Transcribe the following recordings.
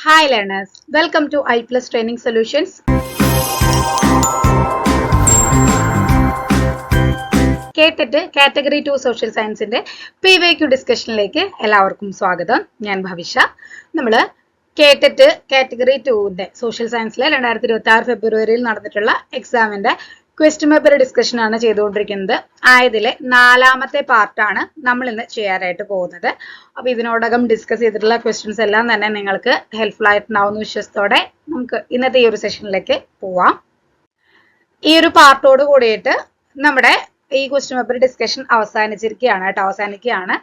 Hi learners, welcome to I Plus Training Solutions. കേട്ടിട്ട് category 2 social സയൻസിന്റെ PYQ ഡിസ്കഷനിലേക്ക് എല്ലാവർക്കും സ്വാഗതം. ഞാൻ ഭവിഷ. നമ്മൾ കേട്ടിട്ട് കാറ്റഗറി 2ന്റെ സോഷ്യൽ സയൻസിലെ 2026 ഫെബ്രുവരിയിൽ നടന്നിട്ടുള്ള എക്സാമിന്റെ ക്വസ്റ്റ്യൻ പേപ്പർ ഡിസ്കഷൻ ആണ് ചെയ്തുകൊണ്ടിരിക്കുന്നത്. ആയതിലെ 4ാമത്തെ പാർട്ടാണ് നമ്മൾ ഇന്ന് ചെയ്യാനായിട്ട് പോകുന്നത്. അപ്പൊ ഇതിനോടകം ഡിസ്കസ് ചെയ്തിട്ടുള്ള ക്വസ്റ്റ്യൻസ് എല്ലാം തന്നെ നിങ്ങൾക്ക് ഹെൽപ്ഫുൾ ആയിട്ടുണ്ടാവുന്ന വിശ്വാസത്തോടെ നമുക്ക് ഇന്നത്തെ ഈ ഒരു സെഷനിലേക്ക് പോവാം. ഈ ഒരു പാർട്ടോട് കൂടിയിട്ട് നമ്മുടെ ഈ ക്വസ്റ്റ്യൻ പേപ്പർ ഡിസ്കഷൻ അവസാനിക്കുകയാണ്.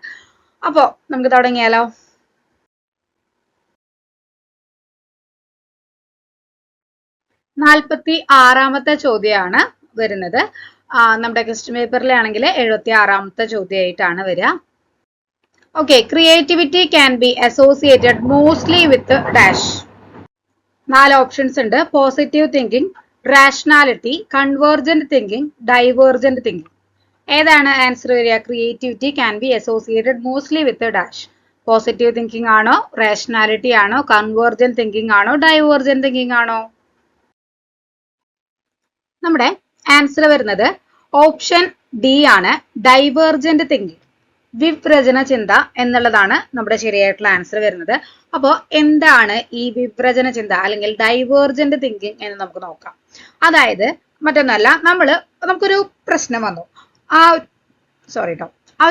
അപ്പോ നമുക്ക് തുടങ്ങിയാലോ? ാമത്തെ ചോദ്യമാണ് വരുന്നത്. നമ്മുടെ ക്വസ്റ്റ്യൻ പേപ്പറിലാണെങ്കിൽ 76ാമത്തെ ചോദ്യമായിട്ടാണ് വരിക. Okay, creativity can be associated mostly with dash. 4 options ഉണ്ട്. Positive thinking, rationality, convergent thinking, divergent thinking. ഏതാണ് ആൻസർ വരിക? Creativity can be associated mostly with dash. Positive thinking ആണോ, റാഷണാലിറ്റി ആണോ, കൺവേർജന്റ് തിങ്കിങ് ആണോ, ഡൈവേർജന്റ് തിങ്കിങ് ആണോ? നമ്മുടെ answer വരുന്നത് option D ആണ്, ഡൈവേർജന്റ് തിങ്കിങ്. വിവ്രജന ചിന്ത എന്നുള്ളതാണ് നമ്മുടെ ശരിയായിട്ടുള്ള ആൻസർ വരുന്നത്. അപ്പോൾ എന്താണ് ഈ വിവ്രജന ചിന്ത അല്ലെങ്കിൽ ഡൈവേർജന്റ് തിങ്കിങ് എന്ന് നമുക്ക് നോക്കാം. അതായത് മറ്റൊന്നല്ല, നമുക്കൊരു പ്രശ്നം വന്നു. ആ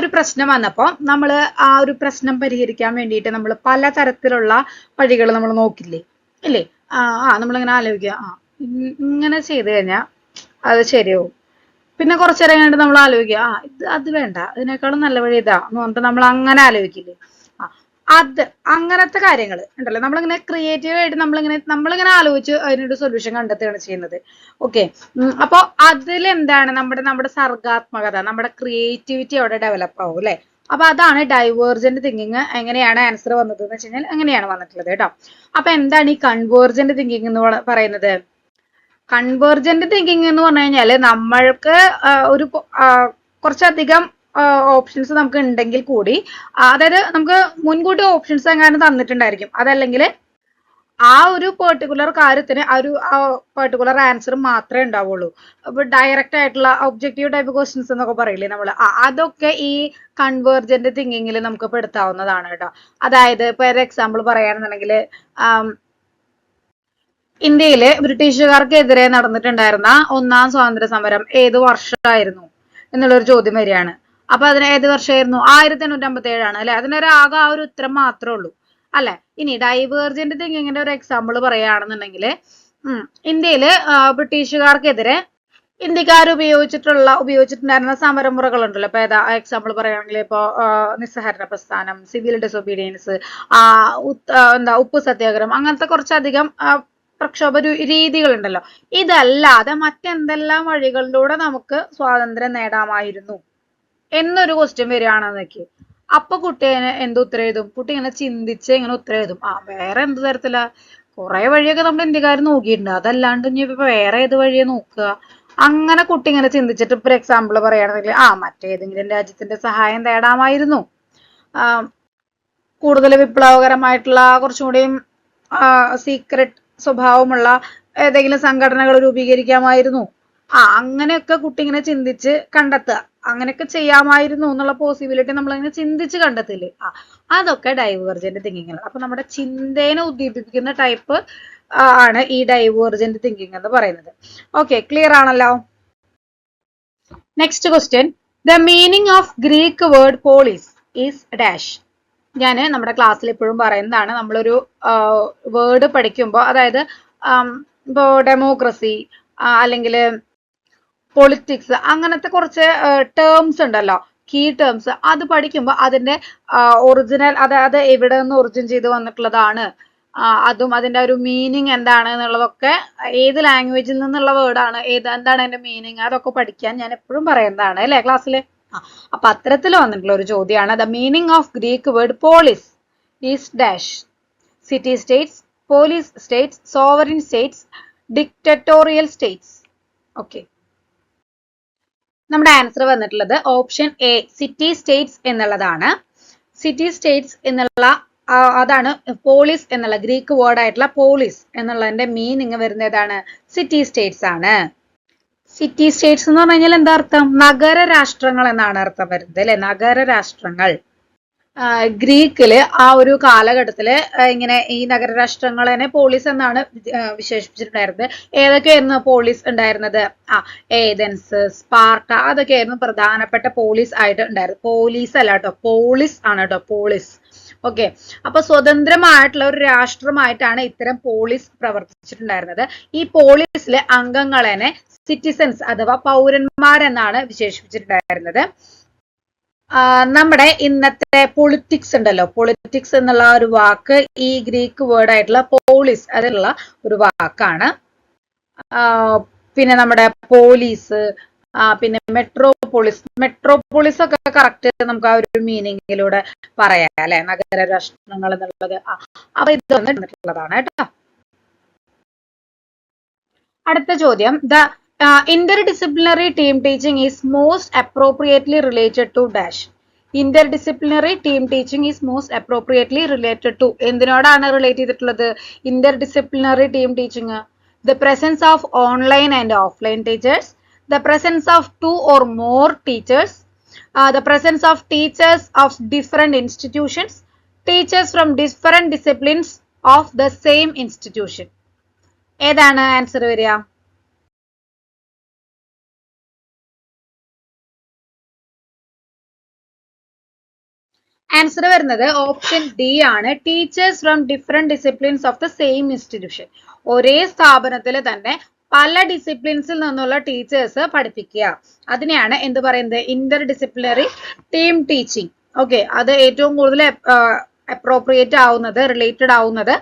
ഒരു പ്രശ്നം വന്നപ്പോൾ നമ്മൾ ആ ഒരു പ്രശ്നം പരിഹരിക്കാൻ വേണ്ടിയിട്ട് നമ്മൾ പലതരത്തിലുള്ള വഴികൾ നമ്മൾ നോക്കില്ലേ, ഇല്ലേ? നമ്മളിങ്ങനെ ആലോചിക്കുക, ഇങ്ങനെ ചെയ്തു കഴിഞ്ഞാൽ അത് ശരിയാവും. പിന്നെ കുറച്ചേരം കഴിഞ്ഞിട്ട് നമ്മൾ ആലോചിക്കുക, അത് വേണ്ട, ഇതിനേക്കാളും നല്ല വഴി ഇതാ എന്ന് പറഞ്ഞിട്ട് നമ്മൾ അങ്ങനെ ആലോചിക്കില്ലേ? അങ്ങനത്തെ കാര്യങ്ങൾ ഉണ്ടല്ലോ, നമ്മളിങ്ങനെ ക്രിയേറ്റീവ് ആയിട്ട് നമ്മളിങ്ങനെ ആലോചിച്ച് അതിനൊരു സൊല്യൂഷൻ കണ്ടെത്തുകയാണ് ചെയ്യുന്നത്. ഓക്കെ, അപ്പോൾ അതിലെന്താണ് നമ്മുടെ സർഗാത്മകത, നമ്മുടെ ക്രിയേറ്റിവിറ്റി അവിടെ ഡെവലപ്പ് ആവും അല്ലെ? അപ്പൊ അതാണ് ഡൈവേർജന്റ് തിങ്കിങ്. എങ്ങനെയാണ് ആൻസർ വന്നത് എന്ന് വെച്ച് കഴിഞ്ഞാൽ എങ്ങനെയാണ് വന്നിട്ടുള്ളത് കേട്ടോ. അപ്പൊ എന്താണ് ഈ കൺവേർജന്റ് തിങ്കിങ് എന്ന് പറയുന്നത്? കൺവേർജന്റ് തിങ്കിങ് എന്ന് പറഞ്ഞു കഴിഞ്ഞാൽ നമ്മൾക്ക് ഒരു കുറച്ചധികം ഓപ്ഷൻസ് നമുക്ക് ഉണ്ടെങ്കിൽ കൂടി, അതായത് നമുക്ക് മുൻകൂട്ടി ഓപ്ഷൻസ് എങ്ങാനും തന്നിട്ടുണ്ടായിരിക്കും. അതല്ലെങ്കിൽ ആ ഒരു പെർട്ടിക്കുലർ കാര്യത്തിന് ആ പെർട്ടിക്കുലർ ആൻസർ മാത്രമേ ഉണ്ടാവുള്ളൂ. അപ്പൊ ഡയറക്റ്റ് ആയിട്ടുള്ള ഒബ്ജക്റ്റീവ് ടൈപ്പ് ക്വസ്റ്റ്യൻസ് എന്നൊക്കെ പറയില്ലേ നമ്മൾ, അതൊക്കെ ഈ കൺവേർജന്റ് തിങ്കിങ്ങിൽ നമുക്ക് പെടുത്താവുന്നതാണ് കേട്ടോ. അതായത് ഇപ്പൊ ഒരു എക്സാമ്പിൾ പറയുകയാണെന്നുണ്ടെങ്കിൽ, ഇന്ത്യയിലെ ബ്രിട്ടീഷുകാർക്കെതിരെ നടന്നിട്ടുണ്ടായിരുന്ന 1ാം സ്വാതന്ത്ര്യ സമരം ഏത് വർഷമായിരുന്നു എന്നുള്ളൊരു ചോദ്യം വരികയാണ്. അപ്പൊ അതിന് ഏത് വർഷമായിരുന്നു? 1857 അല്ലെ? അതിനൊരാകെ ആ ഒരു ഉത്തരം മാത്രമേ ഉള്ളൂ അല്ലെ? ഇനി ഡൈവേർജന്റ് തിങ്കിങ്ങിന്റെ ഒരു എക്സാമ്പിൾ പറയുകയാണെന്നുണ്ടെങ്കിൽ, ഇന്ത്യയില് ബ്രിട്ടീഷുകാർക്കെതിരെ ഇന്ത്യക്കാർ ഉപയോഗിച്ചിട്ടുണ്ടായിരുന്ന സമരമുറകൾ ഉണ്ടല്ലോ. ഇപ്പൊ ഏതാ എക്സാമ്പിൾ പറയുകയാണെങ്കിൽ, ഇപ്പോ നിസ്സഹരണ പ്രസ്ഥാനം, സിവിൽ ഡിസൊബീഡിയൻസ്, ഉപ്പ് സത്യാഗ്രഹം, അങ്ങനത്തെ കുറച്ചധികം പ്രക്ഷോഭ രീതികളുണ്ടല്ലോ. ഇതല്ലാതെ മറ്റെന്തെല്ലാം വഴികളിലൂടെ നമുക്ക് സ്വാതന്ത്ര്യം നേടാമായിരുന്നു എന്നൊരു ക്വസ്റ്റ്യൻ വരികയാണെന്നൊക്കെ, അപ്പൊ കുട്ടി എന്ത് ഉത്തരം എഴുതും? കുട്ടി ഇങ്ങനെ ചിന്തിച്ച് ഇങ്ങനെ ഉത്തരം എഴുതും. വേറെ എന്ത് തരത്തിലാ? കുറെ വഴിയൊക്കെ നമ്മുടെ ഇന്ത്യക്കാർ നോക്കിയിട്ടുണ്ട്, അതല്ലാണ്ട് ഇനി ഇപ്പൊ വേറെ ഏത് വഴിയെ നോക്കുക? അങ്ങനെ കുട്ടി ഇങ്ങനെ ചിന്തിച്ചിട്ട് ഇപ്പൊ എക്സാമ്പിൾ പറയുകയാണെങ്കിൽ, മറ്റേതെങ്കിലും രാജ്യത്തിന്റെ സഹായം തേടാമായിരുന്നു, കൂടുതൽ വിപ്ലവകരമായിട്ടുള്ള കുറച്ചും കൂടിയും സീക്രട്ട് സ്വഭാവമുള്ള ഏതെങ്കിലും സംഘടനകൾ രൂപീകരിക്കാമായിരുന്നു. അങ്ങനെയൊക്കെ കുട്ടി ഇങ്ങനെ ചിന്തിച്ച് കണ്ടെത്തുക, അങ്ങനെയൊക്കെ ചെയ്യാമായിരുന്നു എന്നുള്ള പോസിബിലിറ്റി നമ്മളിങ്ങനെ ചിന്തിച്ച് കണ്ടെത്തില്ലേ? അതൊക്കെ ഡൈവേർജന്റ് തിങ്കിങ്. അപ്പൊ നമ്മുടെ ചിന്തേനെ ഉദ്ദീപിപ്പിക്കുന്ന ടൈപ്പ് ആണ് ഈ ഡൈവേർജന്റ് തിങ്കിങ് എന്ന് പറയുന്നത്. ഓക്കെ, ക്ലിയർ ആണല്ലോ? Next question, the meaning of Greek word polis is dash. ഞാൻ നമ്മുടെ ക്ലാസ്സിൽ എപ്പോഴും പറയുന്നതാണ്, നമ്മളൊരു വേർഡ് പഠിക്കുമ്പോൾ, അതായത് ഇപ്പോ ഡെമോക്രസി അല്ലെങ്കിൽ പൊളിറ്റിക്സ്, അങ്ങനത്തെ കുറച്ച് ടേംസ് ഉണ്ടല്ലോ, കീ ടേംസ്, അത് പഠിക്കുമ്പോൾ അതിന്റെ ഒറിജിനൽ, അതായത് എവിടെ നിന്ന് ഒറിജിൻ ചെയ്ത് വന്നിട്ടുള്ളതാണ്, അതും അതിന്റെ ഒരു മീനിങ് എന്താണ് എന്നുള്ളതൊക്കെ, ഏത് ലാംഗ്വേജിൽ നിന്നുള്ള വേർഡാണ്, എന്താണ് അതിന്റെ മീനിങ്, അതൊക്കെ പഠിക്കാൻ ഞാൻ എപ്പോഴും പറയുന്നതാണ് അല്ലെ ക്ലാസ്സിൽ. അപ്പൊ അത്തരത്തിൽ വന്നിട്ടുള്ള ഒരു ചോദ്യമാണ്, the meaning of Greek word polis is dash. City States, police States, sovereign States, dictatorial States. Okay, നമ്മുടെ ആൻസർ വന്നിട്ടുള്ളത് ഓപ്ഷൻ എ, സിറ്റി സ്റ്റേറ്റ്സ് എന്നുള്ളതാണ്. സിറ്റി സ്റ്റേറ്റ്സ് എന്നുള്ള അതാണ് പോളിസ് എന്നുള്ള ഗ്രീക്ക് വേർഡ് ആയിട്ടുള്ള പോളിസ് എന്നുള്ളതിന്റെ മീനിങ് വരുന്നതാണ് സിറ്റി സ്റ്റേറ്റ്സ് ആണ്. സിറ്റി സ്റ്റേറ്റ്സ് എന്ന് പറഞ്ഞു കഴിഞ്ഞാൽ എന്താ അർത്ഥം? നഗര രാഷ്ട്രങ്ങൾ എന്നാണ് അർത്ഥം വരുന്നത് അല്ലെ, നഗര രാഷ്ട്രങ്ങൾ. ഗ്രീക്കില് ആ ഒരു കാലഘട്ടത്തില് ഇങ്ങനെ ഈ നഗരരാഷ്ട്രങ്ങളെ പോളിസ് എന്നാണ് വിശേഷിപ്പിച്ചിട്ടുണ്ടായിരുന്നത്. ഏതൊക്കെയായിരുന്നു പോളിസ് ഉണ്ടായിരുന്നത്? ഏതൻസ്, സ്പാർട്ട, അതൊക്കെയായിരുന്നു പ്രധാനപ്പെട്ട പോളിസ് ആയിട്ട് ഉണ്ടായിരുന്നത്. പോലീസ് അല്ല കേട്ടോ, പോളിസ് ആണ് കേട്ടോ, പോളിസ്. ഓക്കെ, അപ്പൊ സ്വതന്ത്രമായിട്ടുള്ള ഒരു രാഷ്ട്രമായിട്ടാണ് ഇത്തരം പോളിസ് പ്രവർത്തിച്ചിട്ടുണ്ടായിരുന്നത്. ഈ പോളിസിലെ അംഗങ്ങളെ സിറ്റിസൺസ് അഥവാ പൗരന്മാരെന്നാണ് വിശേഷിപ്പിച്ചിട്ടുണ്ടായിരുന്നത്. നമ്മുടെ ഇന്നത്തെ പൊളിറ്റിക്സ് ഉണ്ടല്ലോ, പൊളിറ്റിക്സ് എന്നുള്ള ഒരു വാക്ക് ഈ ഗ്രീക്ക് വേർഡ് ആയിട്ടുള്ള പോളിസ് അതിലുള്ള ഒരു വാക്കാണ്. പിന്നെ നമ്മുടെ പോലീസ്, പിന്നെ മെട്രോപോളിസ് ഒക്കെ കറക്റ്റ് നമുക്ക് ആ ഒരു മീനിങ്ങിലൂടെ പറയാം അല്ലെ, നഗര രാഷ്ട്രങ്ങൾ എന്നുള്ളത്. അപ്പൊ ഇതൊന്നുള്ളതാണ് കേട്ടോ. അടുത്ത ചോദ്യം, interdisciplinary team teaching is most appropriately related to dash. Interdisciplinary team teaching is most appropriately related to എന്തിനോടാണ് റിലേറ്റ് ചെയ്തിട്ടുള്ളത്? Interdisciplinary team teaching, the presence of online and offline teachers, the presence of 2 or more teachers, the presence of teachers of different institutions, teachers from different disciplines of the same institution. ഏതാണ് answer വരിക? Answer വരുന്നത് option D ആണ്. Teachers from different disciplines of the same institution. ഒരേ സ്ഥാപനത്തിൽ തന്നെ പല ഡിസിപ്ലിൻസിൽ നിന്നുള്ള teachers പഠിപ്പിക്കുക, അതിനെയാണ് എന്ത് പറയുന്നത്? Inter disciplinary team teaching. Okay, അത് ഏറ്റവും കൂടുതൽ അപ്രോപ്രിയേറ്റ് ആവുന്നത്, റിലേറ്റഡ് ആവുന്നത്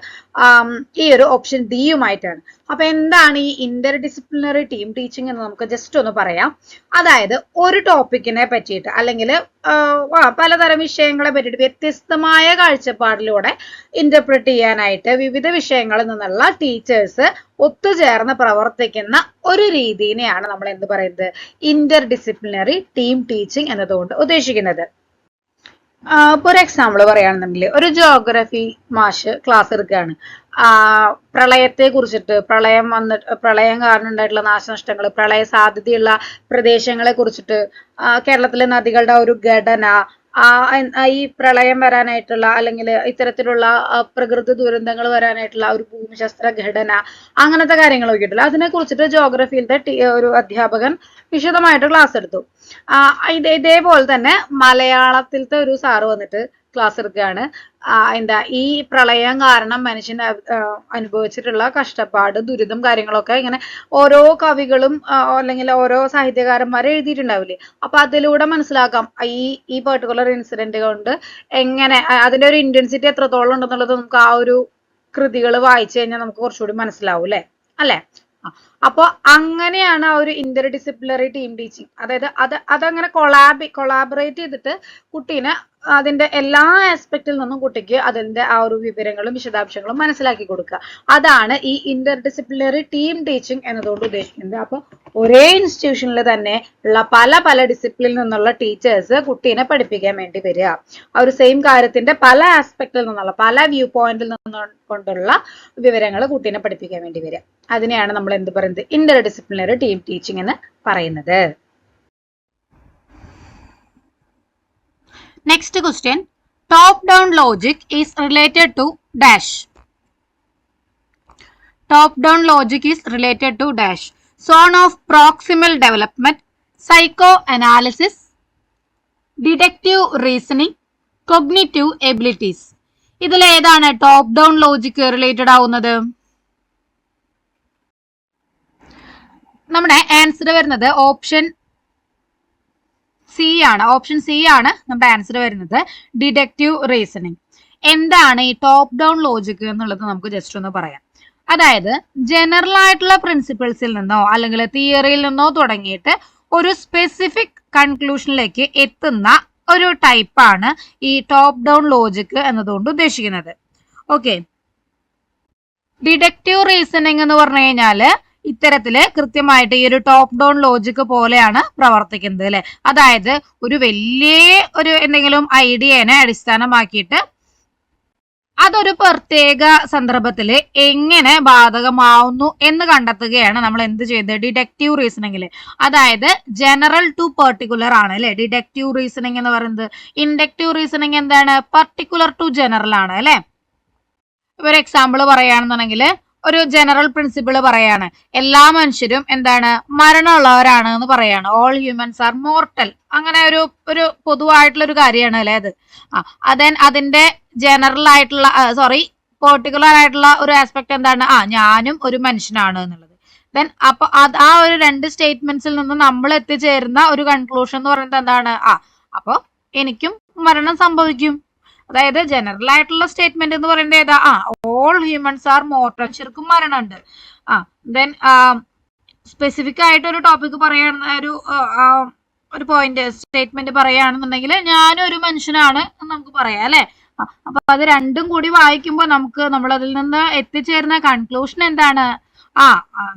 ഈ ഒരു ഓപ്ഷൻ ഡിയുമായിട്ടാണ്. അപ്പൊ എന്താണ് ഈ ഇന്റർ ഡിസിപ്ലിനറി ടീം ടീച്ചിങ് എന്ന് നമുക്ക് ജസ്റ്റ് ഒന്ന് പറയാം. അതായത് ഒരു ടോപ്പിക്കിനെ പറ്റിയിട്ട് അല്ലെങ്കിൽ പലതരം വിഷയങ്ങളെ പറ്റിയിട്ട് വ്യത്യസ്തമായ കാഴ്ചപ്പാടിലൂടെ ഇന്റർപ്രറ്റ് ചെയ്യാനായിട്ട് വിവിധ വിഷയങ്ങളിൽ നിന്നുള്ള ടീച്ചേഴ്സ് ഒത്തുചേർന്ന് പ്രവർത്തിക്കുന്ന ഒരു രീതിനെയാണ് നമ്മൾ എന്ത് പറയുന്നത്? ഇന്റർ ഡിസിപ്ലിനറി ടീം ടീച്ചിങ് എന്നതുകൊണ്ട് ഉദ്ദേശിക്കുന്നത്. ഒരു എക്സാമ്പിൾ പറയുകയാണെന്നുണ്ടെങ്കിൽ, ഒരു ജോഗ്രഫി മാഷ് ക്ലാസ് എടുക്കുകയാണ്. പ്രളയത്തെ കുറിച്ചിട്ട്, പ്രളയം കാരണം ഉണ്ടായിട്ടുള്ള നാശനഷ്ടങ്ങൾ, പ്രളയ സാധ്യതയുള്ള പ്രദേശങ്ങളെ കുറിച്ചിട്ട്, കേരളത്തിലെ നദികളുടെ ഒരു ഘടന, ഈ പ്രളയം വരാനായിട്ടുള്ള അല്ലെങ്കിൽ ഇത്തരത്തിലുള്ള പ്രകൃതി ദുരന്തങ്ങൾ വരാനായിട്ടുള്ള ഒരു ഭൂമിശാസ്ത്ര ഘടന, അങ്ങനത്തെ കാര്യങ്ങളൊക്കെ ഉണ്ടല്ലോ, അതിനെ കുറിച്ചിട്ട് ജോഗ്രഫിയിലത്തെ ഒരു അധ്യാപകൻ വിശദമായിട്ട് ക്ലാസ് എടുത്തു. ഇതേപോലെ തന്നെ മലയാളത്തിലത്തെ ഒരു സാറ് വന്നിട്ട് ക്ലാസ് എടുക്കുകയാണ്. ഈ പ്രളയം കാരണം മനുഷ്യൻ അനുഭവിച്ചിട്ടുള്ള കഷ്ടപ്പാട്, ദുരിതം, കാര്യങ്ങളൊക്കെ ഇങ്ങനെ ഓരോ കവികളും അല്ലെങ്കിൽ ഓരോ സാഹിത്യകാരന്മാരും എഴുതിയിട്ടുണ്ടാവില്ലേ. അപ്പൊ അതിലൂടെ മനസ്സിലാക്കാം ഈ പെർട്ടിക്കുലർ ഇൻസിഡന്റ് കൊണ്ട് എങ്ങനെ അതിന്റെ ഒരു ഇന്റൻസിറ്റി എത്രത്തോളം ഉണ്ടെന്നുള്ളത് നമുക്ക് ആ ഒരു കൃതികൾ വായിച്ചു കഴിഞ്ഞാൽ നമുക്ക് കുറച്ചുകൂടി മനസ്സിലാവും അല്ലേ. അപ്പൊ അങ്ങനെയാണ് ആ ഒരു ഇന്റർ ഡിസിപ്ലിനറി ടീം ടീച്ചിങ്. അതായത് അതങ്ങനെ കൊളാബറേറ്റ് ചെയ്തിട്ട് കുട്ടീനെ അതിന്റെ എല്ലാ ആസ്പെക്റ്റിൽ നിന്നും കുട്ടിക്ക് അതിന്റെ ആ ഒരു വിവരങ്ങളും വിശദാംശങ്ങളും മനസ്സിലാക്കി കൊടുക്കുക. അതാണ് ഈ ഇന്റർ ഡിസിപ്ലിനറി ടീം ടീച്ചിങ് എന്നതുകൊണ്ട് ഉദ്ദേശിക്കുന്നത്. അപ്പൊ ഒരേ ഇൻസ്റ്റിറ്റ്യൂഷനിൽ തന്നെ ഉള്ള പല ഡിസിപ്ലിനിൽ നിന്നുള്ള ടീച്ചേഴ്സ് കുട്ടീനെ പഠിപ്പിക്കാൻ വേണ്ടി വരിക. ആ ഒരു സെയിം കാര്യത്തിന്റെ പല ആസ്പെക്റ്റിൽ നിന്നുള്ള, പല വ്യൂ പോയിന്റിൽ നിന്നുകൊണ്ടുള്ള വിവരങ്ങൾ കുട്ടീനെ പഠിപ്പിക്കാൻ വേണ്ടി വരിക. അതിനെയാണ് നമ്മൾ എന്ത് പറയുന്നത്? ഇന്റർ ഡിസിപ്ലിനറി ടീം ടീച്ചിങ് എന്ന് പറയുന്നത്. Next question, top-down logic is related to dash. Top-down logic is related to dash. Zone of proximal development, psychoanalysis, deductive reasoning, cognitive abilities. ഇതിൽ ഏതാണ് ടോപ്പ് ഡൗൺ ലോജിക് റിലേറ്റഡ് ആവുന്നത്? നമ്മുടെ answer വരുന്നത് option C ആണ്. Option C ആണ് നമ്മുടെ answer വരുന്നത്, deductive reasoning. എന്താണ് ഈ ടോപ്പ് ഡൗൺ ലോജിക് എന്നുള്ളത് നമുക്ക് ജസ്റ്റ് ഒന്ന് പറയാം. അതായത് ജനറൽ ആയിട്ടുള്ള പ്രിൻസിപ്പിൾസിൽ നിന്നോ അല്ലെങ്കിൽ തിയറിയിൽ നിന്നോ തുടങ്ങിയിട്ട് ഒരു സ്പെസിഫിക് കൺക്ലൂഷനിലേക്ക് എത്തുന്ന ഒരു ടൈപ്പാണ് ഈ ടോപ്പ് ഡൗൺ ലോജിക് എന്നതുകൊണ്ട് ഉദ്ദേശിക്കുന്നത്. ഓക്കെ, ഡിഡക്റ്റീവ് റീസണിങ് എന്ന് പറഞ്ഞു കഴിഞ്ഞാല് ഇത്തരത്തില് കൃത്യമായിട്ട് ഈ ഒരു ടോപ്പ് ഡൗൺ ലോജിക് പോലെയാണ് പ്രവർത്തിക്കുന്നത് അല്ലെ. അതായത് ഒരു വലിയ എന്തെങ്കിലും ഐഡിയനെ അടിസ്ഥാനമാക്കിയിട്ട് അതൊരു പ്രത്യേക സന്ദർഭത്തില് എങ്ങനെ ബാധകമാവുന്നു എന്ന് കണ്ടെത്തുകയാണ് നമ്മൾ എന്ത് ചെയ്തത്, ഡിഡക്റ്റീവ് റീസണിങ്ങിൽ. അതായത് ജനറൽ ടു പെർട്ടിക്കുലർ ആണ് അല്ലെ ഡിഡക്റ്റീവ് റീസണിങ് എന്ന് പറയുന്നത്. ഇൻഡക്റ്റീവ് റീസണിങ് എന്താണ്, പർട്ടിക്കുലർ ടു ജനറൽ ആണ് അല്ലെ. ഒരു എക്സാമ്പിൾ പറയുകയാണെന്നുണ്ടെങ്കിൽ ഒരു ജനറൽ പ്രിൻസിപ്പിൾ പറയാണ്, എല്ലാ മനുഷ്യരും എന്താണ്, മരണമുള്ളവരാണ് എന്ന് പറയാണ്. All humans are mortal. അങ്ങനെ ഒരു പൊതുവായിട്ടുള്ള ഒരു കാര്യമാണ് അല്ലെ അത്. അതിന്റെ ജനറൽ ആയിട്ടുള്ള പെർട്ടിക്കുലർ ആയിട്ടുള്ള ഒരു ആസ്പെക്ട് എന്താണ്, ഞാനും ഒരു മനുഷ്യനാണ് എന്നുള്ളത്. ദെൻ അപ്പൊ ആ ഒരു രണ്ട് സ്റ്റേറ്റ്മെന്റ്സിൽ നിന്ന് നമ്മൾ എത്തിച്ചേരുന്ന ഒരു കൺക്ലൂഷൻ എന്ന് പറയുന്നത് എന്താണ്, അപ്പൊ എനിക്കും മരണം സംഭവിക്കും. അതായത് ജനറൽ ആയിട്ടുള്ള സ്റ്റേറ്റ്മെന്റ് എന്ന് പറയുന്നത് ഏതാ, ഓൾ ഹ്യൂമൻസ് ആർ മോർട്ടൽ, ശരിക്കും മരണമുണ്ട്. ദെൻ സ്പെസിഫിക് ആയിട്ട് ഒരു ടോപ്പിക് പറയുന്ന ഒരു പോയിന്റ് സ്റ്റേറ്റ്മെന്റ് പറയുകയാണെന്നുണ്ടെങ്കിൽ ഞാനും ഒരു മനുഷ്യനാണ് എന്ന് നമുക്ക് പറയാം അല്ലെ. അപ്പൊ അത് രണ്ടും കൂടി വായിക്കുമ്പോൾ നമ്മൾ അതിൽ നിന്ന് എത്തിച്ചേരുന്ന കൺക്ലൂഷൻ എന്താണ്,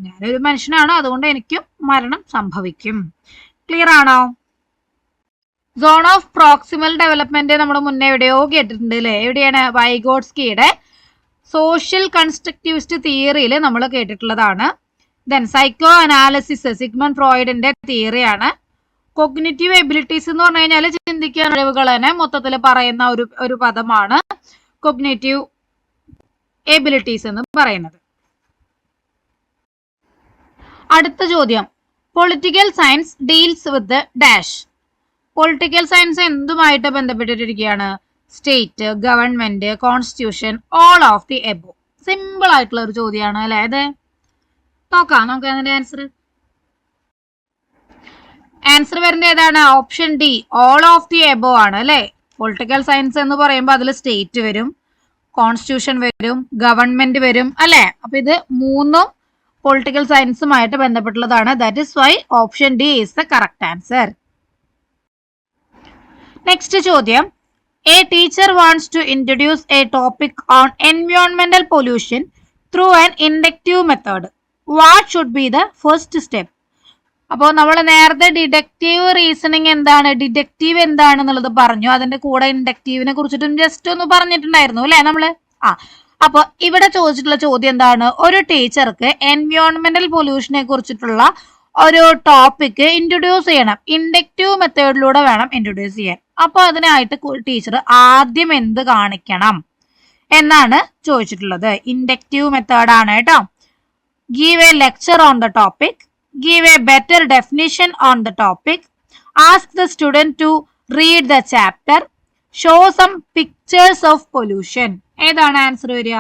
ഞാനൊരു മനുഷ്യനാണ്, അതുകൊണ്ട് എനിക്കും മരണം സംഭവിക്കും. ക്ലിയർ ആണോ? സോൺ ഓഫ് പ്രോക്സിമൽ ഡെവലപ്മെന്റ് നമ്മൾ മുന്നേ എവിടെയോ കേട്ടിട്ടുണ്ട് അല്ലെ. എവിടെയാണ്, വൈഗോട്സ്കിയുടെ സോഷ്യൽ കൺസ്ട്രക്റ്റിവിസ്റ്റ് തിയറിയിൽ നമ്മൾ കേട്ടിട്ടുള്ളതാണ്. ദെൻ സൈക്കോ അനാലിസിസ് സിഗ്മണ്ട് ഫ്രോയിഡിന്റെ തിയറിയാണ്. കൊഗ്നിറ്റീവ് എബിലിറ്റീസ് എന്ന് പറഞ്ഞു കഴിഞ്ഞാൽ ചിന്തിക്കാൻ കഴിവുകൾ തന്നെ മൊത്തത്തിൽ പറയുന്ന ഒരു പദമാണ് കൊഗ്നിറ്റീവ് എബിലിറ്റീസ് എന്ന് പറയുന്നത്. അടുത്ത ചോദ്യം, political science deals with dash. Political science എന്തുമായിട്ട് ബന്ധപ്പെട്ടിരിക്കുകയാണ്, state, government, constitution, all of the above. Simple ആയിട്ടുള്ള ഒരു ചോദ്യമാണ് അല്ലെ ഇത്. നോക്കാം നമുക്ക് അതിന്റെ ആൻസർ വരുന്നത് ഏതാണ്, option D, all of the above ആണ് അല്ലെ. പൊളിറ്റിക്കൽ സയൻസ് എന്ന് പറയുമ്പോൾ അതിൽ സ്റ്റേറ്റ് വരും, കോൺസ്റ്റിറ്റ്യൂഷൻ വരും, ഗവൺമെന്റ് വരും അല്ലെ. അപ്പൊ ഇത് മൂന്നും പൊളിറ്റിക്കൽ സയൻസുമായിട്ട് ബന്ധപ്പെട്ടുള്ളതാണ്. That is why option D is the correct answer. Next ചോദ്യം, a teacher wants to introduce a topic on എൻവയോൺമെന്റൽ pollution through an inductive method. What should be the first step? അപ്പോൾ നമ്മൾ നേരത്തെ ഡിഡക്റ്റീവ് റീസണിങ് എന്താണ്, deductive എന്താണെന്നുള്ളത് പറഞ്ഞു. അതിന്റെ കൂടെ ഇൻഡക്റ്റീവിനെ കുറിച്ചിട്ടും ജസ്റ്റ് ഒന്ന് പറഞ്ഞിട്ടുണ്ടായിരുന്നു അല്ലെ നമ്മള്. അപ്പൊ ഇവിടെ ചോദിച്ചിട്ടുള്ള ചോദ്യം എന്താണ്, ഒരു ടീച്ചർക്ക് എൻവയോൺമെന്റൽ പൊല്യൂഷനെ കുറിച്ചിട്ടുള്ള ഒരു ടോപ്പിക് ഇൻട്രൊഡ്യൂസ് ചെയ്യണം. ഇൻഡക്റ്റീവ് മെത്തേഡിലൂടെ വേണം ഇൻട്രൊഡ്യൂസ് ചെയ്യാൻ. അപ്പൊ അതിനായിട്ട് ടീച്ചർ ആദ്യം എന്ത് കാണിക്കണം എന്നാണ് ചോദിച്ചിട്ടുള്ളത്. ഇൻഡക്റ്റീവ് മെത്തേഡ് ആണ് കേട്ടോ. Give a lecture on the topic, give a better definition on the topic, ask the student to read the chapter, show some pictures of pollution. ഏതാണ് ആൻസർ വരിക?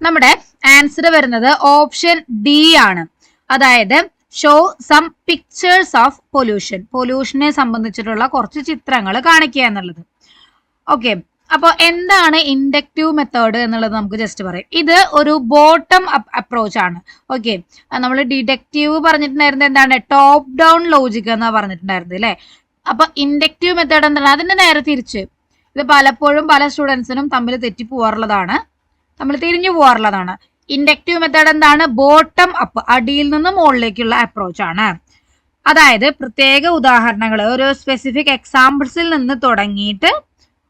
നമ്മുടെ ആൻസർ വരുന്നത് ഓപ്ഷൻ ഡി ആണ്. അതായത് show some pictures of pollution, പൊല്യൂഷനെ സംബന്ധിച്ചിട്ടുള്ള കുറച്ച് ചിത്രങ്ങൾ കാണിക്കുക എന്നുള്ളത്. ഓക്കെ, അപ്പോൾ എന്താണ് ഇൻഡക്റ്റീവ് മെത്തേഡ് എന്നുള്ളത് നമുക്ക് ജസ്റ്റ് പറയാം. ഇത് ഒരു ബോട്ടം അപ്പ് അപ്രോച്ച് ആണ്. ഓക്കെ, നമ്മൾ ഡിഡക്റ്റീവ് പറഞ്ഞിട്ടുണ്ടായിരുന്നത് എന്താണ്, ടോപ്പ് ഡൗൺ ലോജിക് എന്നാ പറഞ്ഞിട്ടുണ്ടായിരുന്നത് അല്ലെ. അപ്പൊ ഇൻഡക്റ്റീവ് മെത്തേഡ് എന്താണ്, അതിന്റെ നേരെ തിരിച്ച്. ഇത് പലപ്പോഴും പല സ്റ്റുഡൻസിനും തമ്മിൽ തെറ്റിപ്പോവാറുള്ളതാണ്, നമ്മൾ തിരിഞ്ഞു പോകാറുള്ളതാണ്. ഇൻഡക്റ്റീവ് മെത്തേഡ് എന്താണ്, ബോട്ടം അപ്പ്, അടിയിൽ നിന്ന് മുകളിലേക്കുള്ള അപ്രോച്ച് ആണ്. അതായത് പ്രത്യേക ഉദാഹരണങ്ങൾ, ഒരു സ്പെസിഫിക് എക്സാമ്പിൾസിൽ നിന്ന് തുടങ്ങിയിട്ട്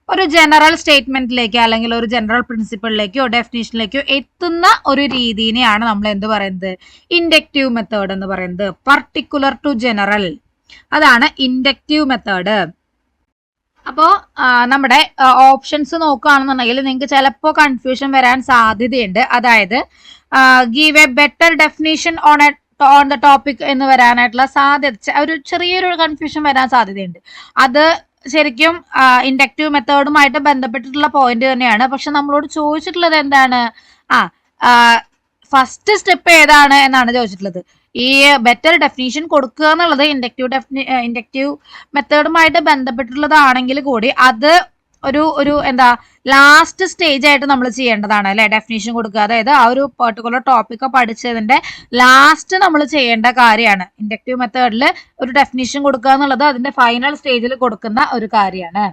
ഒരു ജനറൽ സ്റ്റേറ്റ്മെന്റിലേക്ക് അല്ലെങ്കിൽ ഒരു ജനറൽ പ്രിൻസിപ്പിളിലേക്കോ ഡെഫിനേഷനിലേക്കോ എത്തുന്ന ഒരു രീതിനെയാണ് നമ്മൾ എന്ത് പറയുന്നത്, ഇൻഡക്റ്റീവ് മെത്തേഡ് എന്ന് പറയുന്നത്. പർട്ടിക്കുലർ ടു ജനറൽ, അതാണ് ഇൻഡക്റ്റീവ് മെത്തേഡ്. അപ്പോ നമ്മുടെ ഓപ്ഷൻസ് നോക്കുകയാണെന്നുണ്ടെങ്കിൽ നിങ്ങൾക്ക് ചിലപ്പോൾ കൺഫ്യൂഷൻ വരാൻ സാധ്യതയുണ്ട്. അതായത് give a better definition on the topic എന്ന് വരാനായിട്ടുള്ള സാധ്യത, ഒരു ചെറിയൊരു കൺഫ്യൂഷൻ വരാൻ സാധ്യതയുണ്ട്. അത് ശരിക്കും ഇൻഡക്റ്റീവ് മെത്തേഡുമായിട്ട് ബന്ധപ്പെട്ടിട്ടുള്ള പോയിന്റ് തന്നെയാണ്. പക്ഷെ നമ്മളോട് ചോദിച്ചിട്ടുള്ളത് എന്താണ്, ഫസ്റ്റ് സ്റ്റെപ്പ് ഏതാണ് എന്നാണ് ചോദിച്ചിട്ടുള്ളത്. ഈ ബെറ്റർ ഡെഫിനേഷൻ കൊടുക്കുക എന്നുള്ളത് ഇൻഡക്റ്റീവ് മെത്തേഡുമായിട്ട് ബന്ധപ്പെട്ടുള്ളതാണെങ്കിൽ കൂടി അത് ഒരു എന്താ ലാസ്റ്റ് സ്റ്റേജ് ആയിട്ട് നമ്മൾ ചെയ്യേണ്ടതാണ് അല്ലെ, ഡെഫിനേഷൻ കൊടുക്കുക. അതായത് ആ ഒരു പെർട്ടിക്കുലർ ടോപ്പിക്ക് പഠിച്ചതിന്റെ ലാസ്റ്റ് നമ്മൾ ചെയ്യേണ്ട കാര്യമാണ്. ഇൻഡക്റ്റീവ് മെത്തേഡിൽ ഒരു ഡെഫിനേഷൻ കൊടുക്കുക എന്നുള്ളത് അതിന്റെ ഫൈനൽ സ്റ്റേജിൽ കൊടുക്കുന്ന ഒരു കാര്യമാണ്.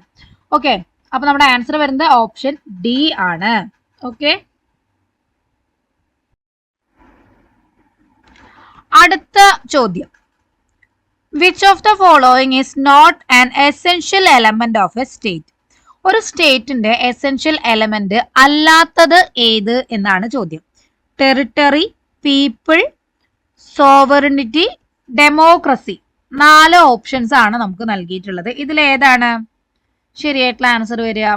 ഓക്കെ, അപ്പൊ നമ്മുടെ ആൻസർ വരുന്നത് ഓപ്ഷൻ ഡി ആണ്. ഓക്കെ, അടുത്ത ചോദ്യം, which of the following is not an essential element of a state? ഒരു സ്റ്റേറ്റിന്റെ എസെൻഷ്യൽ എലമെന്റ് അല്ലാത്തത് ഏത് എന്നാണ് ചോദ്യം. Territory, people, sovereignty, democracy. 4 options ആണ് നമുക്ക് നൽകിയിട്ടുള്ളത്. ഇതിൽ ഏതാണ് ശരിയായിട്ടുള്ള ആൻസർ വരിക?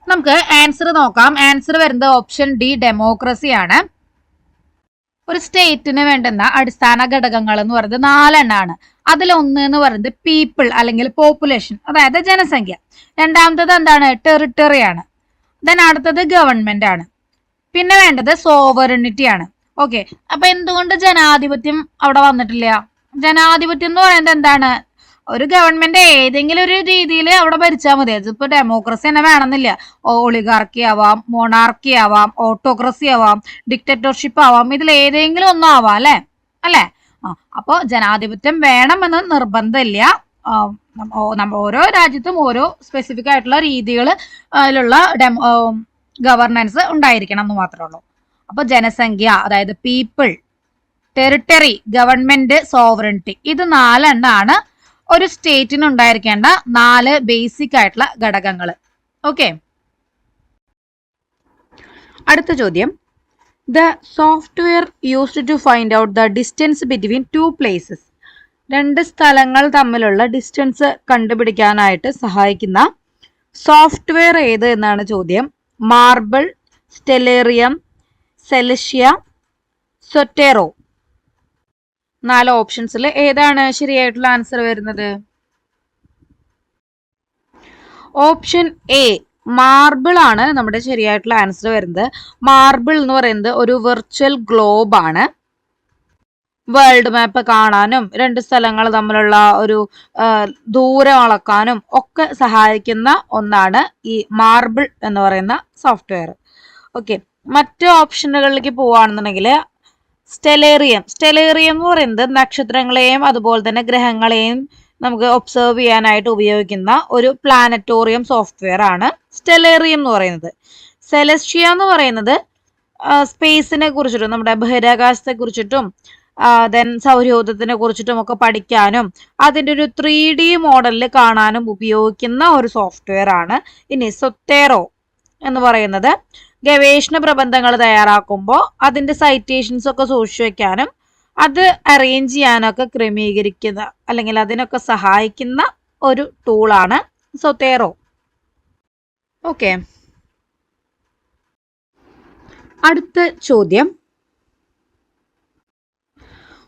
നമുക്ക് ആൻസർ നോക്കാം. ആൻസർ വരുന്നത് ഓപ്ഷൻ ഡി, ഡെമോക്രസി ആണ്. ഒരു സ്റ്റേറ്റിന് വേണ്ടുന്ന അടിസ്ഥാന ഘടകങ്ങൾ എന്ന് പറയുന്നത് 4 എണ്ണമാണ്. അതിലൊന്ന് എന്ന് പറയുന്നത് പീപ്പിൾ അല്ലെങ്കിൽ പോപ്പുലേഷൻ, അതായത് ജനസംഖ്യ. രണ്ടാമത്തത് എന്താണ്? ടെറിട്ടറി ആണ്. ദെൻ അടുത്തത് ഗവൺമെന്റ് ആണ്. പിന്നെ വേണ്ടത് സോവറിനിറ്റി ആണ്. ഓക്കെ, അപ്പൊ എന്തുകൊണ്ട് ജനാധിപത്യം അവിടെ വന്നിട്ടില്ല? ജനാധിപത്യം എന്ന് പറയുന്നത് എന്താണ്? ഒരു ഗവൺമെന്റ് ഏതെങ്കിലും ഒരു രീതിയിൽ അവിടെ ഭരിച്ചാൽ മതി. അതിപ്പോ ഡെമോക്രസി തന്നെ വേണമെന്നില്ല. ഒളിഗാർക്കി ആവാം, മൊണാർക്കി ആവാം, ഓട്ടോക്രസി ആവാം, ഡിക്റ്ററ്റർഷിപ്പ് ആവാം. ഇതിൽ ഏതെങ്കിലും ഒന്നും ആവാം, അല്ലേ? അപ്പോ ജനാധിപത്യം വേണമെന്ന് നിർബന്ധമില്ല. ഓരോ രാജ്യത്തും ഓരോ സ്പെസിഫിക് ആയിട്ടുള്ള രീതികൾ അതിലുള്ള ഗവർണൻസ് ഉണ്ടായിരിക്കണം എന്ന് മാത്രമേ ഉള്ളൂ. അപ്പൊ ജനസംഖ്യ, അതായത് പീപ്പിൾ, ടെറിട്ടറി, ഗവൺമെന്റ്, സോവറിനിറ്റി, ഇത് 4 എണ്ണമാണ് ഒരു സ്റ്റേറ്റിന് ഉണ്ടായിരിക്കേണ്ട 4 ബേസിക് ആയിട്ടുള്ള ഘടകങ്ങൾ. ഓക്കെ, അടുത്ത ചോദ്യം. The software used to find out the distance between 2 places. 2 സ്ഥലങ്ങൾ തമ്മിലുള്ള ഡിസ്റ്റൻസ് കണ്ടുപിടിക്കാനായിട്ട് സഹായിക്കുന്ന സോഫ്റ്റ്വെയർ ഏത് എന്നാണ് ചോദ്യം. Marble, Stellarium, സെലഷ്യ, സൊറ്റേറോ. 4 ഓപ്ഷൻസിൽ ഏതാണ് ശരിയായിട്ടുള്ള ആൻസർ വരുന്നത്? ഓപ്ഷൻ എ, മാർബിൾ ആണ് നമ്മുടെ ശരിയായിട്ടുള്ള ആൻസർ വരുന്നത്. മാർബിൾ എന്ന് പറയുന്നത് ഒരു വെർച്വൽ ഗ്ലോബ് ആണ്. വേൾഡ് മാപ്പ് കാണാനും 2 സ്ഥലങ്ങൾ തമ്മിലുള്ള ഒരു ദൂരം അളക്കാനും ഒക്കെ സഹായിക്കുന്ന ഒന്നാണ് ഈ മാർബിൾ എന്ന് പറയുന്ന സോഫ്റ്റ്വെയർ. ഓക്കെ, മറ്റു ഓപ്ഷനുകളിലേക്ക് പോവുകയാണെന്നുണ്ടെങ്കിൽ സ്റ്റെലേറിയം എന്ന് പറയുന്നത് നക്ഷത്രങ്ങളെയും അതുപോലെ തന്നെ ഗ്രഹങ്ങളെയും നമുക്ക് ഒബ്സർവ് ചെയ്യാനായിട്ട് ഉപയോഗിക്കുന്ന ഒരു പ്ലാനറ്റോറിയം സോഫ്റ്റ്വെയർ ആണ് സ്റ്റെലേറിയം എന്ന് പറയുന്നത്. സെലസ്റ്റിയ എന്ന് പറയുന്നത് സ്പേസിനെ കുറിച്ചിട്ടും നമ്മുടെ ബഹിരാകാശത്തെ കുറിച്ചിട്ടും ദെൻ സൗരയൂഥത്തിനെ കുറിച്ചിട്ടും ഒക്കെ പഠിക്കാനും അതിൻ്റെ ഒരു 3D മോഡലിൽ കാണാനും ഉപയോഗിക്കുന്ന ഒരു സോഫ്റ്റ്വെയർ ആണ്. ഇനി സൊറ്റേറോ എന്ന് പറയുന്നത് ഗവേഷണ പ്രബന്ധങ്ങൾ തയ്യാറാക്കുമ്പോൾ അതിൻ്റെ സൈറ്റേഷൻസ് ഒക്കെ സൂക്ഷിച്ചു വെക്കാനും അത് അറേഞ്ച് ചെയ്യാനൊക്കെ ക്രമീകരിക്കുന്ന അല്ലെങ്കിൽ അതിനൊക്കെ സഹായിക്കുന്ന ഒരു ടൂളാണ് സൊറ്റേറോ. ഓക്കെ, അടുത്ത ചോദ്യം.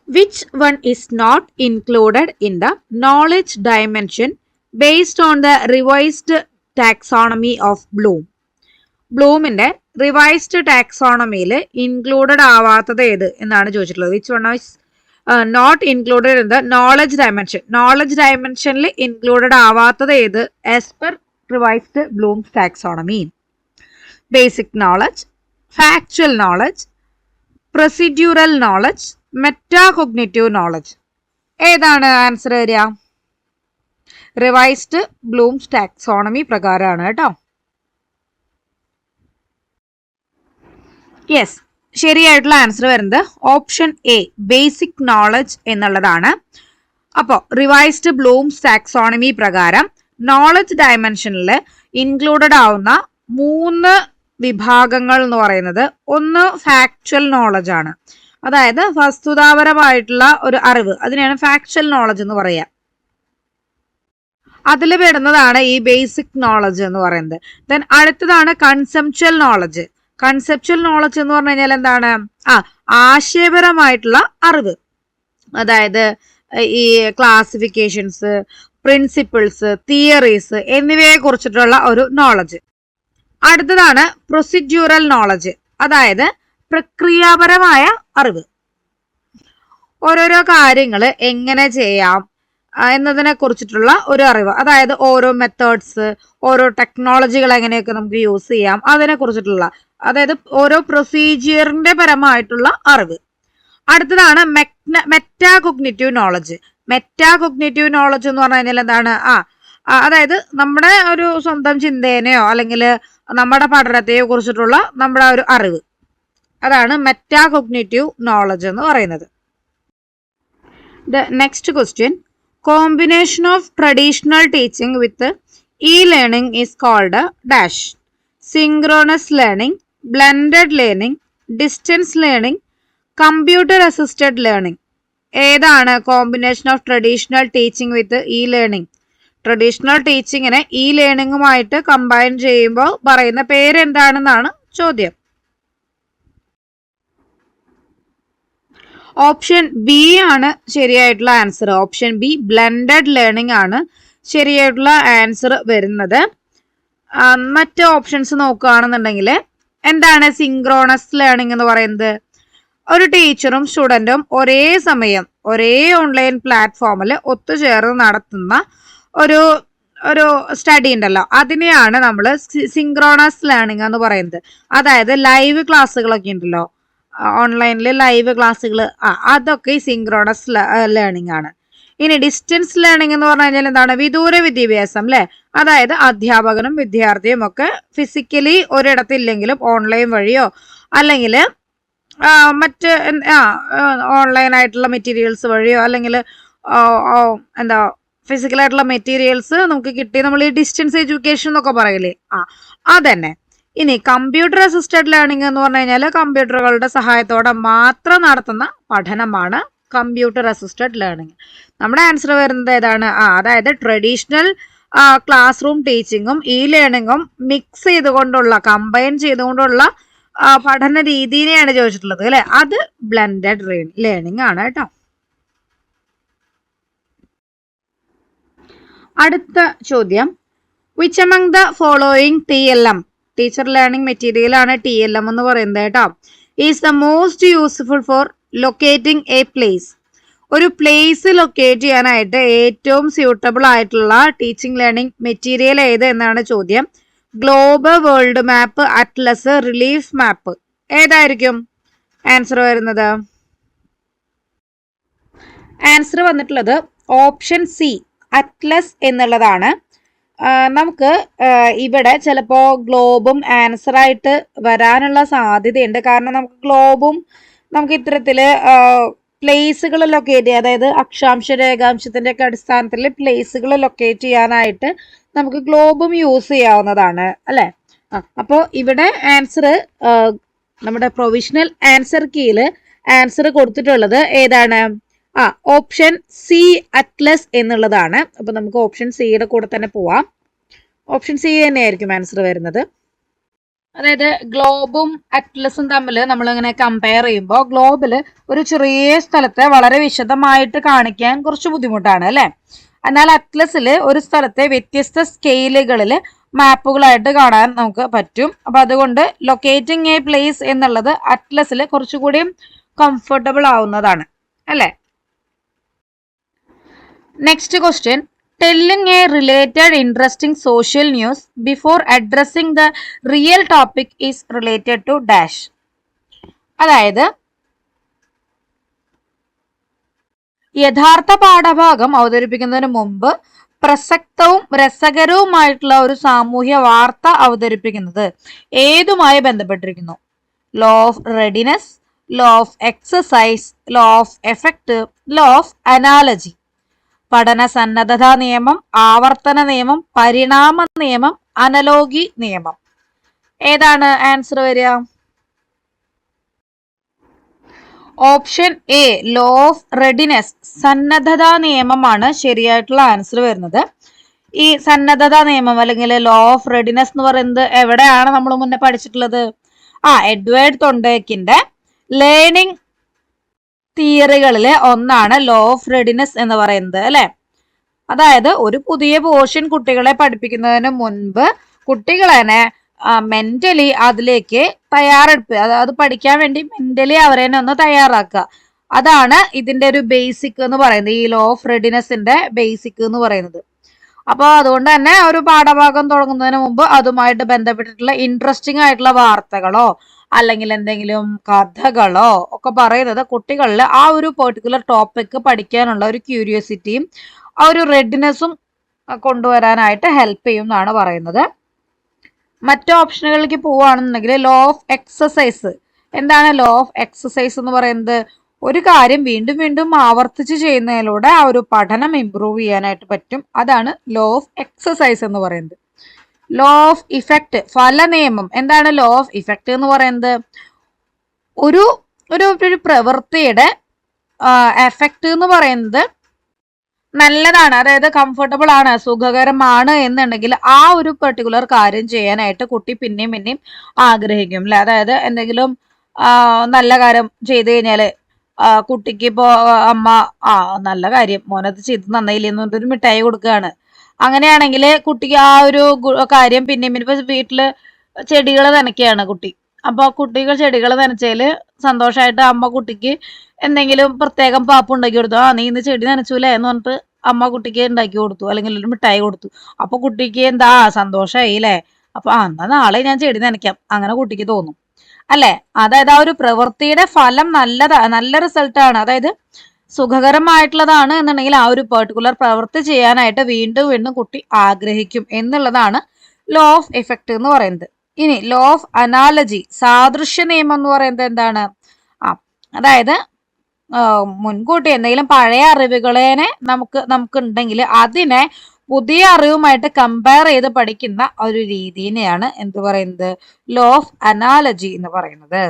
Which one is not included in the knowledge dimension based on the revised taxonomy of Bloom? ബ്ലൂമിന്റെ റിവൈസ്ഡ് ടാക്സോണമിയിൽ ഇൻക്ലൂഡഡ് ആവാത്തത് ഏത് എന്നാണ് ചോദിച്ചിട്ടുള്ളത്. Which one is not included in the knowledge dimension. Knowledge ഡയമെൻഷനിൽ ഇൻക്ലൂഡഡ് ആവാത്തത് ഏത് as per revised Bloom's taxonomy? Basic knowledge, factual knowledge, procedural knowledge, metacognitive knowledge. ഏതാണ് ആൻസർ വരിക? റിവൈസ്ഡ് ബ്ലൂംസ് ടാക്സോണമി പ്രകാരമാണ് കേട്ടോ. യെസ്, ശരിയായിട്ടുള്ള ആൻസർ വരുന്നത് ഓപ്ഷൻ എ, ബേസിക് നോളജ് എന്നുള്ളതാണ്. അപ്പോൾ റിവൈസ്ഡ് ബ്ലൂംസ് ടാക്സോണമി പ്രകാരം നോളജ് ഡയമെൻഷനിൽ ഇൻക്ലൂഡഡ് ആവുന്ന 3 വിഭാഗങ്ങൾ എന്ന് പറയുന്നത്, ഒന്ന് ഫാക്ച്വൽ നോളജ് ആണ്. അതായത് വസ്തുതാപരമായിട്ടുള്ള ഒരു അറിവ്, അതിനെയാണ് ഫാക്ച്വൽ നോളജ് എന്ന് പറയുക. അതിൽ പെടുന്നതാണ് ഈ ബേസിക് നോളജ് എന്ന് പറയുന്നത്. ദെൻ അടുത്തതാണ് കൺസെപ്ച്വൽ നോളജ്. കൺസെപ്ച്വൽ നോളജ് എന്ന് പറഞ്ഞു കഴിഞ്ഞാൽ എന്താണ്? ആശയപരമായിട്ടുള്ള അറിവ്. അതായത് ഈ ക്ലാസിഫിക്കേഷൻസ്, പ്രിൻസിപ്പിൾസ്, തിയറീസ് എന്നിവയെ കുറിച്ചിട്ടുള്ള ഒരു നോളജ്. അടുത്തതാണ് പ്രൊസീഡ്യൂറൽ നോളജ്, അതായത് പ്രക്രിയാപരമായ അറിവ്. ഓരോരോ കാര്യങ്ങൾ എങ്ങനെ ചെയ്യാം എന്നതിനെ കുറിച്ചിട്ടുള്ള ഒരു അറിവ്. അതായത് ഓരോ മെത്തേഡ്സ്, ഓരോ ടെക്നോളജികൾ എങ്ങനെയൊക്കെ നമുക്ക് യൂസ് ചെയ്യാം അതിനെ കുറിച്ചിട്ടുള്ള, അതായത് ഓരോ പ്രൊസീജിയറിന്റെ പരമായിട്ടുള്ള അറിവ്. അടുത്തതാണ് മെറ്റാകോഗ്നിറ്റീവ് നോളജ്. മെറ്റാകോഗ്നിറ്റീവ് നോളജ് എന്ന് പറഞ്ഞു കഴിഞ്ഞാൽ എന്താണ്? അതായത് നമ്മുടെ ഒരു സ്വന്തം ചിന്തേനെയോ അല്ലെങ്കിൽ നമ്മുടെ പഠനത്തെയോ കുറിച്ചിട്ടുള്ള നമ്മുടെ ഒരു അറിവ്, അതാണ് മെറ്റാകോഗ്നിറ്റീവ് നോളജ് എന്ന് പറയുന്നത്. The next question. Combination of traditional teaching with e-learning is called dash. Synchronous learning, blended learning, distance learning, computer assisted learning. ഏതാണ് combination of traditional teaching with e-learning? Traditional ടീച്ചിങ്ങിനെ e-learningുമായിട്ട് കമ്പൈൻ ചെയ്യുമ്പോൾ പറയുന്ന പേരെന്താണെന്നാണ് ചോദ്യം. Option B ആണ് ശരിയായിട്ടുള്ള answer. Option B blended learning ആണ് ശരിയായിട്ടുള്ള ആൻസർ വരുന്നത്. മറ്റ് ഓപ്ഷൻസ് നോക്കുകയാണെന്നുണ്ടെങ്കിൽ എന്താണ് സിങ്ക്രോണസ് ലേണിംഗ് എന്ന് പറയുന്നത്? ഒരു ടീച്ചറും സ്റ്റുഡൻറ്റും ഒരേ സമയം ഒരേ ഓൺലൈൻ പ്ലാറ്റ്ഫോമിൽ ഒത്തുചേർന്ന് നടത്തുന്ന ഒരു സ്റ്റഡി ഉണ്ടല്ലോ, അതിനെയാണ് നമ്മൾ സിങ്ക്രോണസ് ലേണിംഗ് എന്ന് പറയുന്നത്. അതായത് ലൈവ് ക്ലാസ്സുകളൊക്കെ ഉണ്ടല്ലോ, ഓൺലൈനിൽ ലൈവ് ക്ലാസ്സുകൾ, അതൊക്കെ സിങ്ക്രോണസ് ലേണിംഗ് ആണ്. ഇനി ഡിസ്റ്റൻസ് ലേണിംഗ് എന്ന് പറഞ്ഞു കഴിഞ്ഞാൽ എന്താണ്? വിദൂര വിദ്യാഭ്യാസം അല്ലെ. അതായത് അധ്യാപകനും വിദ്യാർത്ഥിയും ഒക്കെ ഫിസിക്കലി ഒരിടത്തില്ലെങ്കിലും ഓൺലൈൻ വഴിയോ അല്ലെങ്കിൽ മറ്റ് ഓൺലൈൻ ആയിട്ടുള്ള മെറ്റീരിയൽസ് വഴിയോ അല്ലെങ്കിൽ എന്താ ഫിസിക്കലായിട്ടുള്ള മെറ്റീരിയൽസ് നമുക്ക് കിട്ടി നമ്മൾ ഈ ഡിസ്റ്റൻസ് എഡ്യൂക്കേഷൻ എന്നൊക്കെ പറയില്ലേ, അതന്നെ. ഇനി കമ്പ്യൂട്ടർ അസിസ്റ്റഡ് ലേണിംഗ് എന്ന് പറഞ്ഞു കഴിഞ്ഞാൽ കമ്പ്യൂട്ടറുകളുടെ സഹായത്തോടെ മാത്രം നടത്തുന്ന പഠനമാണ് കമ്പ്യൂട്ടർ അസിസ്റ്റഡ് ലേണിംഗ്. നമ്മുടെ ആൻസർ വരുന്നത് ഏതാണ്? അതായത് ട്രഡീഷണൽ ക്ലാസ് റൂം ടീച്ചിങ്ങും e-learningും മിക്സ് ചെയ്തുകൊണ്ടുള്ള, കമ്പൈൻ ചെയ്തുകൊണ്ടുള്ള പഠന രീതിനെയാണ് ചോദിച്ചിട്ടുള്ളത് അല്ലെ. അത് ബ്ലെൻഡഡ് ലേണിംഗ് ആണ് കേട്ടോ. അടുത്ത ചോദ്യം, which among the following TLM, teacher learning material ആണ് TLM എന്ന് പറയുന്നത് കേട്ടോ, is the most useful for locating A place. ഒരു പ്ലേസ് ലൊക്കേറ്റ് ചെയ്യാനായിട്ട് ഏറ്റവും സ്യൂട്ടബിൾ ആയിട്ടുള്ള ടീച്ചിങ് ലേണിംഗ് മെറ്റീരിയൽ ഏത് എന്നാണ് ചോദ്യം. Globe, world map, atlas, relief map. ഏതായിരിക്കും ആൻസർ വരുന്നത്? ആൻസർ വന്നിട്ടുള്ളത് ഓപ്ഷൻ സി അറ്റ്ലസ് എന്നുള്ളതാണ്. നമുക്ക് ഇവിടെ ചിലപ്പോൾ ഗ്ലോബും ആൻസർ ആയിട്ട് വരാനുള്ള സാധ്യതയുണ്ട്. കാരണം നമുക്ക് ഗ്ലോബും നമുക്ക് ഇത്തരത്തില് പ്ലേസുകൾ ലൊക്കേറ്റ് ചെയ്യാം, അതായത് അക്ഷാംശ രേഖാംശത്തിന്റെ ഒക്കെ അടിസ്ഥാനത്തിൽ പ്ലേസുകൾ ലൊക്കേറ്റ് ചെയ്യാനായിട്ട് നമുക്ക് ഗ്ലോബും യൂസ് ചെയ്യാവുന്നതാണ് അല്ലെ. അപ്പോൾ ഇവിടെ ആൻസർ നമ്മുടെ പ്രൊവിഷണൽ ആൻസർ കീയില് ആൻസർ കൊടുത്തിട്ടുള്ളത് ഏതാണ്? ഓപ്ഷൻ സി അറ്റ്ലസ് എന്നുള്ളതാണ്. അപ്പൊ നമുക്ക് ഓപ്ഷൻ സിയുടെ കൂടെ തന്നെ പോവാം. ഓപ്ഷൻ സി തന്നെയായിരിക്കും ആൻസർ വരുന്നത്. അതായത് ഗ്ലോബും അറ്റ്ലസും തമ്മിൽ നമ്മൾ ഇങ്ങനെ കമ്പയർ ചെയ്യുമ്പോൾ ഗ്ലോബിൽ ഒരു ചെറിയ സ്ഥലത്തെ വളരെ വിശദമായിട്ട് കാണിക്കാൻ കുറച്ച് ബുദ്ധിമുട്ടാണ് അല്ലെ. എന്നാൽ അറ്റ്ലസിൽ ഒരു സ്ഥലത്തെ വ്യത്യസ്ത സ്കെയിലുകളിൽ മാപ്പുകളായിട്ട് കാണാൻ നമുക്ക് പറ്റും. അപ്പൊ അതുകൊണ്ട് ലൊക്കേറ്റിംഗ് എ പ്ലേസ് എന്നുള്ളത് അറ്റ്ലസിൽ കുറച്ചുകൂടി കംഫർട്ടബിൾ ആവുന്നതാണ് അല്ലെ. Next question, telling a related interesting social news before addressing the real topic is related to dash. അതായത് യഥാർത്ഥ പാഠഭാഗം അവതരിപ്പിക്കുന്നതിന് മുമ്പ് പ്രസക്തവും രസകരവുമായിട്ടുള്ള ഒരു സാമൂഹ്യ വാർത്ത അവതരിപ്പിക്കുന്നത് ഏതുമായി ബന്ധപ്പെട്ടിരിക്കുന്നു? Law of readiness, law of exercise, law of effect, law of analogy. പഠന സന്നദ്ധതാ നിയമം, ആവർത്തന നിയമം, പരിണാമ നിയമം, അനലോഗി നിയമം. ഏതാണ് ആൻസർ വരിക? Option A law of readiness, സന്നദ്ധതാ നിയമമാണ് ശരിയായിട്ടുള്ള ആൻസർ വരുന്നത്. ഈ സന്നദ്ധതാ നിയമം അല്ലെങ്കിൽ ലോ ഓഫ് റെഡിനെസ് എന്ന് പറയുന്നത് എവിടെയാണ് നമ്മൾ മുന്നേ പഠിച്ചിട്ടുള്ളത്? എഡ്വേർഡ് തൊണ്ടേക്കിന്റെ ലേണിംഗ് തിയറികളിലെ ഒന്നാണ് ലോ ഓഫ് റെഡിനെസ് എന്ന് പറയുന്നത് അല്ലെ. അതായത് ഒരു പുതിയ പോർഷൻ കുട്ടികളെ പഠിപ്പിക്കുന്നതിന് മുൻപ് കുട്ടികളെ മെന്റലി അതിലേക്ക് തയ്യാറെടുപ്പ്, അത് പഠിക്കാൻ വേണ്ടി മെന്റലി അവരെ ഒന്ന് തയ്യാറാക്കുക. അതാണ് ഇതിന്റെ ഒരു ബേസിക് എന്ന് പറയുന്നത്, ഈ ലോ ഓഫ് റെഡിനെസിന്റെ ബേസിക് എന്ന് പറയുന്നത്. അപ്പോൾ അതുകൊണ്ട് തന്നെ ഒരു പാഠഭാഗം തുടങ്ങുന്നതിന് മുമ്പ് അതുമായിട്ട് ബന്ധപ്പെട്ടിട്ടുള്ള ഇൻട്രസ്റ്റിംഗ് ആയിട്ടുള്ള വാർത്തകളോ അല്ലെങ്കിൽ എന്തെങ്കിലും കഥകളോ ഒക്കെ പറയുന്നത് കുട്ടികളിൽ ആ ഒരു പെർട്ടിക്കുലർ ടോപ്പിക് പഠിക്കാനുള്ള ഒരു ക്യൂരിയോസിറ്റിയും ആ ഒരു റെഡിനെസ്സും കൊണ്ടുവരാനായിട്ട് ഹെൽപ്പ് ചെയ്യും എന്നാണ് പറയുന്നത്. മറ്റു ഓപ്ഷനുകളിലേക്ക് പോവുകയാണെന്നുണ്ടെങ്കിൽ ലോ ഓഫ് എക്സസൈസ്. എന്താണ് ലോ ഓഫ് എക്സസൈസ് എന്ന് പറയുന്നത്? ഒരു കാര്യം വീണ്ടും വീണ്ടും ആവർത്തിച്ച് ചെയ്യുന്നതിലൂടെ ആ ഒരു പഠനം ഇംപ്രൂവ് ചെയ്യാനായിട്ട് പറ്റും. അതാണ് ലോ ഓഫ് എക്സസൈസ് എന്ന് പറയുന്നത്. ലോ ഓഫ് ഇഫക്റ്റ്, ഫല നിയമം. എന്താണ് ലോ ഓഫ് ഇഫക്റ്റ് എന്ന് പറയുന്നത്? ഒരു ഒരു പ്രവൃത്തിയുടെ എഫക്റ്റ് എന്ന് പറയുന്നത് നല്ലതാണ്, അതായത് കംഫർട്ടബിൾ ആണ്, സുഖകരമാണ് എന്നുണ്ടെങ്കിൽ ആ ഒരു പെർട്ടിക്കുലർ കാര്യം ചെയ്യാനായിട്ട് കുട്ടി പിന്നെയും പിന്നെയും ആഗ്രഹിക്കും അല്ലെ. അതായത് എന്തെങ്കിലും നല്ല കാര്യം ചെയ്തു കഴിഞ്ഞാല് കുട്ടിക്ക് ഇപ്പോ അമ്മ നല്ല കാര്യം മോനത് ചെയ്ത് നന്നായില്ലേ എന്ന് പറഞ്ഞൊരു മിഠായി കൊടുക്കുകയാണ്. അങ്ങനെയാണെങ്കിൽ കുട്ടിക്ക് ആ ഒരു കാര്യം പിന്നെയും ഇപ്പൊ വീട്ടില് ചെടികൾ നനയ്ക്കുകയാണ് കുട്ടി. അപ്പൊ കുട്ടികൾ ചെടികൾ നനച്ചതില് സന്തോഷമായിട്ട് അമ്മ കുട്ടിക്ക് എന്തെങ്കിലും പ്രത്യേകം പാപ്പ് ഉണ്ടാക്കി കൊടുത്തു. നീ ഇന്ന് ചെടി നനച്ചൂലേ എന്ന് പറഞ്ഞിട്ട് അമ്മ കുട്ടിക്ക് ഉണ്ടാക്കി കൊടുത്തു, അല്ലെങ്കിൽ ഒരു മിഠായി കൊടുത്തു. അപ്പൊ കുട്ടിക്ക് എന്താ സന്തോഷമായി അല്ലേ. അപ്പൊ എന്നാ നാളെ ഞാൻ ചെടി നനയ്ക്കാം, അങ്ങനെ കുട്ടിക്ക് തോന്നും അല്ലെ. അതായത് ആ ഒരു പ്രവൃത്തിയുടെ ഫലം നല്ല റിസൾട്ടാണ്, അതായത് സുഖകരമായിട്ടുള്ളതാണ് എന്നുണ്ടെങ്കിൽ ആ ഒരു പെർട്ടിക്കുലർ പ്രവൃത്തി ചെയ്യാനായിട്ട് വീണ്ടും വീണ്ടും കുട്ടി ആഗ്രഹിക്കും എന്നുള്ളതാണ് ലോ ഓഫ് എഫക്റ്റ് എന്ന് പറയുന്നത്. ഇനി ലോ ഓഫ് അനാലജി, സാദൃശ്യ നിയമം എന്ന് പറയുന്നത് എന്താണ്? അതായത് മുൻകൂട്ടി എന്തെങ്കിലും പഴയ അറിവുകളെ നമുക്ക് ഉണ്ടെങ്കിൽ അതിനെ പുതിയ അറിവുമായിട്ട് കമ്പയർ ചെയ്ത് പഠിക്കുന്ന ഒരു രീതിനെയാണ് എന്ത് പറയുന്നത്? ലോ ഓഫ് അനാലജി എന്ന് പറയുന്നത്.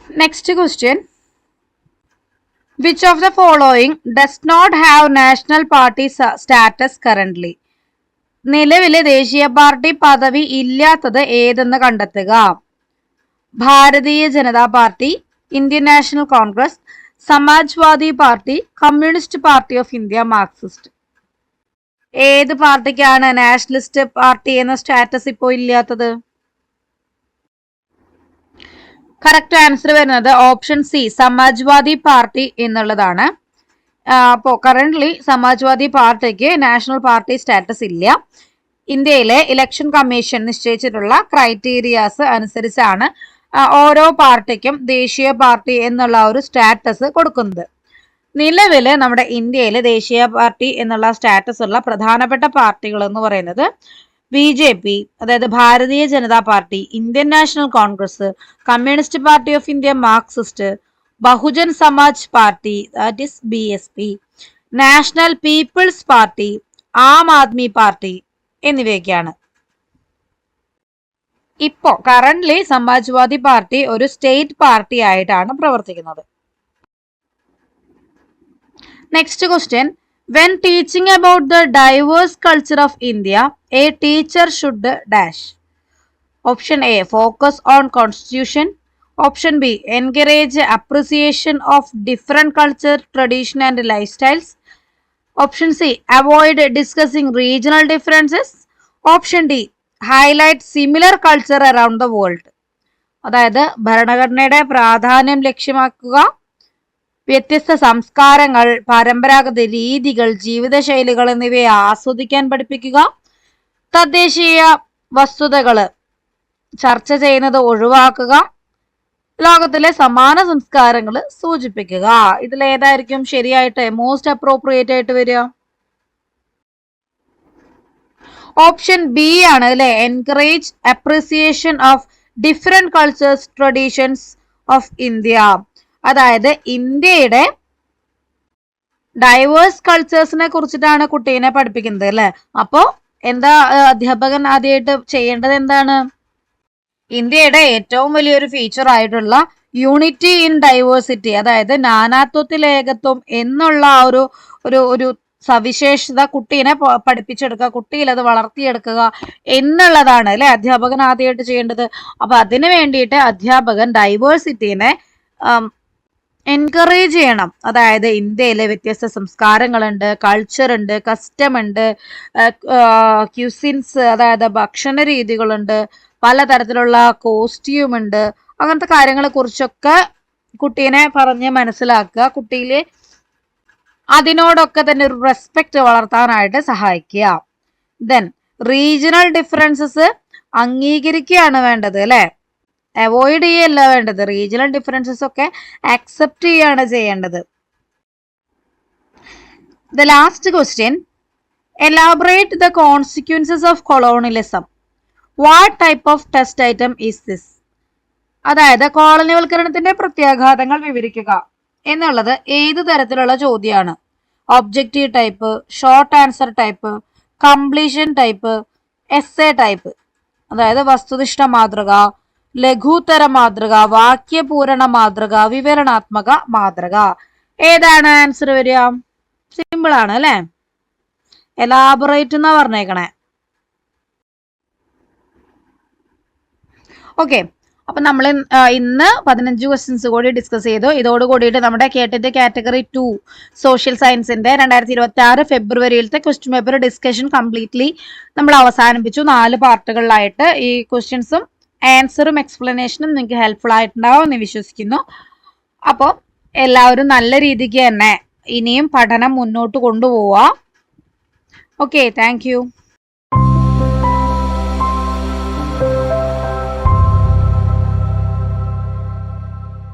Next question, which of the following does not have national party status currently? നിലവിലെ ദേശീയ പാർട്ടി പദവി ഇല്ലാത്തത് ഏതെന്ന് കണ്ടെത്തുക. Bharatiya Janata Party, Indian National Congress, Samajwadi Party, Communist Party of India, Marxist. ഏത് പാർട്ടിക്കാണ് നാഷണലിസ്റ്റ് പാർട്ടി എന്ന സ്റ്റാറ്റസ് ഇപ്പോൾ ഇല്ലാത്തത്? കറക്റ്റ് ആൻസർ വരുന്നത് ഓപ്ഷൻ സി, സമാജ്വാദി പാർട്ടി എന്നുള്ളതാണ്. അപ്പോൾ കറന്റ്ലി സമാജ്വാദി പാർട്ടിക്ക് നാഷണൽ പാർട്ടി സ്റ്റാറ്റസ് ഇല്ല. ഇന്ത്യയിലെ ഇലക്ഷൻ കമ്മീഷൻ നിശ്ചയിച്ചിട്ടുള്ള ക്രൈറ്റീരിയാസ് അനുസരിച്ചാണ് ഓരോ പാർട്ടിക്കും ദേശീയ പാർട്ടി എന്നുള്ള ഒരു സ്റ്റാറ്റസ് കൊടുക്കുന്നത്. നിലവില് നമ്മുടെ ഇന്ത്യയിലെ ദേശീയ പാർട്ടി എന്നുള്ള സ്റ്റാറ്റസ് ഉള്ള പ്രധാനപ്പെട്ട പാർട്ടികൾ എന്ന് പറയുന്നത് BJP, അതായത് Bharatiya Janata Party, Indian National Congress, Communist Party of India, Marxist, Bahujan Samaj Party that is BSP, National People's Party, Aam Aadmi Party എന്നിവയൊക്കെയാണ്. ഇപ്പോ കറന്റ്ലി സമാജ്വാദി പാർട്ടി ഒരു സ്റ്റേറ്റ് പാർട്ടി ആയിട്ടാണ് പ്രവർത്തിക്കുന്നത്. Next question, when teaching about the diverse culture of India, a teacher should dash. Option A, focus on constitution. Option B, encourage appreciation of different culture, tradition and lifestyles. Option C, avoid discussing regional differences. Option D, highlight similar culture around the world. അതായത് ഭരണഘടനയുടെ പ്രാധാന്യം ലക്ഷ്യമാക്കുക, വ്യത്യസ്ത സംസ്കാരങ്ങൾ, പരമ്പരാഗത രീതികൾ, ജീവിതശൈലികൾ എന്നിവയെ ആസ്വദിക്കാൻ പഠിപ്പിക്കുക, തദ്ദേശീയ വസ്തുതകൾ ചർച്ച ചെയ്യുന്നത് ഒഴിവാക്കുക, ലോകത്തിലെ സമാന സംസ്കാരങ്ങൾ സൂചിപ്പിക്കുക. ഇതിലേതായിരിക്കും ശരിയായിട്ട് മോസ്റ്റ് അപ്രോപ്രിയേറ്റ് ആയിട്ട് വരിക? ഓപ്ഷൻ ബി ആണ് അല്ലെ, encourage appreciation of different cultures, traditions of India. അതായത് ഇന്ത്യയുടെ ഡൈവേഴ്സ് കൾച്ചേഴ്സിനെ കുറിച്ചിട്ടാണ് കുട്ടീനെ പഠിപ്പിക്കുന്നത് അല്ലെ. അപ്പോ എന്താ അധ്യാപകൻ ആദ്യമായിട്ട് ചെയ്യേണ്ടത് എന്താണ്? ഇന്ത്യയുടെ ഏറ്റവും വലിയൊരു ഫീച്ചർ ആയിട്ടുള്ള യൂണിറ്റി ഇൻ ഡൈവേഴ്സിറ്റി, അതായത് നാനാത്വത്തിൽ ഏകത്വം എന്നുള്ള ഒരു സവിശേഷത കുട്ടീനെ പഠിപ്പിച്ചെടുക്കുക, കുട്ടിയിൽ അത് വളർത്തിയെടുക്കുക എന്നുള്ളതാണ് അല്ലെ അധ്യാപകൻ ആദ്യമായിട്ട് ചെയ്യേണ്ടത്. അപ്പൊ അതിനു വേണ്ടിയിട്ട് അധ്യാപകൻ ഡൈവേഴ്സിറ്റിനെ എൻകറേജ് ചെയ്യണം. അതായത് ഇന്ത്യയിലെ വ്യത്യസ്ത സംസ്കാരങ്ങളുണ്ട്, കൾച്ചർ ഉണ്ട്, കസ്റ്റം ഉണ്ട്, ക്യൂസിൻസ് അതായത് ഭക്ഷണ രീതികളുണ്ട്, പലതരത്തിലുള്ള കോസ്റ്റ്യൂം ഉണ്ട്, അങ്ങനത്തെ കാര്യങ്ങളെ കുറിച്ചൊക്കെ കുട്ടീനെ പറഞ്ഞ് മനസ്സിലാക്കുക, കുട്ടിയിൽ അതിനോടൊക്കെ തന്നെ ഒരു റെസ്പെക്ട് വളർത്താനായിട്ട് സഹായിക്കുക. ദെൻ റീജിയണൽ ഡിഫറൻസസ് അംഗീകരിക്കുകയാണ് വേണ്ടത് അല്ലെ, അവോയ്ഡ് ചെയ്യല്ല വേണ്ടത്. റീജിയണൽ ഡിഫറൻസസ് ഒക്കെ അക്സെപ്റ്റ് ചെയ്യാണ് ചെയ്യേണ്ടത്. The last question, elaborate the consequences of colonialism. What type of test item is this? അതായത് കോളനിവൽക്കരണത്തിന്റെ പ്രത്യാഘാതങ്ങൾ വിവരിക്കുക എന്നുള്ളത് ഏത് തരത്തിലുള്ള ചോദ്യമാണ്? Objective type, short answer type, completion type, essay type. അതായത് വസ്തുനിഷ്ഠ മാതൃക, ലഘുത്തര മാതൃക, വാക്യപൂരണ മാതൃക, വിവരണാത്മക മാതൃക. ഏതാണ് ആൻസർ വരിക? സിമ്പിൾ ആണ് അല്ലെ? എലാബറേറ്റ് എന്നാ പറഞ്ഞേക്കണേ. ഓക്കെ, അപ്പൊ നമ്മൾ ഇന്ന് 15 ക്വസ്റ്റ്യൻസ് കൂടി ഡിസ്കസ് ചെയ്തു. ഇതോട് കൂടിയിട്ട് നമ്മുടെ കേട്ടിട്ട് കാറ്റഗറി 2 സോഷ്യൽ സയൻസിന്റെ 2026 ഫെബ്രുവരിയിലത്തെ ക്വസ്റ്റ്യൻ പേപ്പർ ഡിസ്കഷൻ കംപ്ലീറ്റ്ലി നമ്മൾ അവസാനിപ്പിച്ചു. 4 പാർട്ടുകളിലായിട്ട്. ഈ ക്വസ്റ്റ്യൻസും ആൻസറും എക്സ്പ്ലനേഷനും നിങ്ങൾക്ക് ഹെൽപ്ഫുൾ ആയിട്ടുണ്ടാവും എന്ന് വിശ്വസിക്കുന്നു. അപ്പോൾ എല്ലാവരും നല്ല രീതിക്ക് തന്നെ ഇനിയും പഠനം മുന്നോട്ട് കൊണ്ടുപോവാ. Okay, thank you.